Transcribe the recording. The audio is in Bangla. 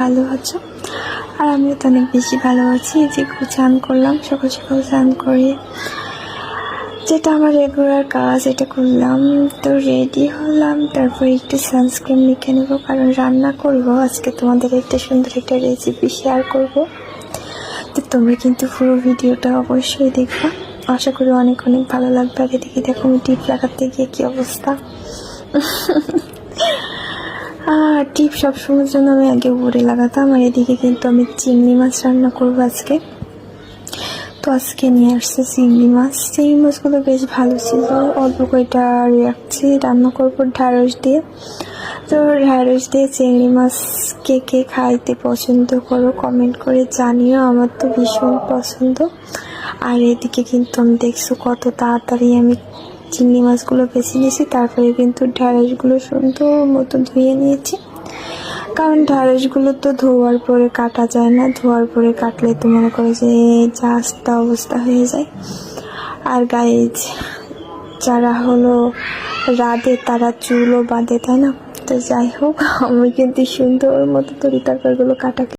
ভালো আছো। আর আমিও তো অনেক বেশি ভালো আছি। যে স্নান করলাম, সকাল সকাল স্নান করে যেটা আমার রেগুলার কাজ, এটা করলাম। তো রেডি হলাম, তারপর একটু সানস্ক্রিন মেখে নেবো, কারণ রান্না করব আজকে। তোমাদের একটা সুন্দর একটা রেসিপি শেয়ার করব। তো তোমরা কিন্তু পুরো ভিডিওটা অবশ্যই দেখবা, আশা করি অনেক অনেক ভালো লাগবে। আর এদিকে দেখো আমি টিপ লাগাতে গিয়ে কী অবস্থা। টিপ সবসময়ের জন্য আমি আগে উপরে লাগাতাম। আর এদিকে কিন্তু আমি চিংড়ি মাছ রান্না করবো আজকে। তো আজকে নিয়ে আসছে চিংড়ি মাছ। চিংড়ি মাছগুলো বেশ ভালো ছিল, অল্প কয়টা রাখছি, রান্না করবো ঢ্যাঁড়স দিয়ে। তো ঢ্যাঁড়স দিয়ে চিংড়ি মাছ কে কে খাইতে পছন্দ করো কমেন্ট করে জানিও, আমার তো ভীষণ পছন্দ। আর এদিকে কিন্তু আমি দেখছো কত তাড়াতাড়ি আমি চিংড়ি মাছগুলো বেছে নিয়েছি, তারপরে কিন্তু ঢ্যাঁড়সগুলো সুন্দর মতো ধুয়ে নিয়েছি। কারণ ঢ্যাঁড়সগুলো তো ধোয়ার পরে কাটা যায় না, ধোয়ার পরে কাটলে তো মনে করে যে জাস্তা অবস্থা হয়ে যায়। আর গাইজ, যারা হলো রাঁধে তারা চুলও বাঁধে, তাই না? তো যাই হোক, আমি কিন্তু সুন্দর মতো তরি তরকারিগুলো কাটা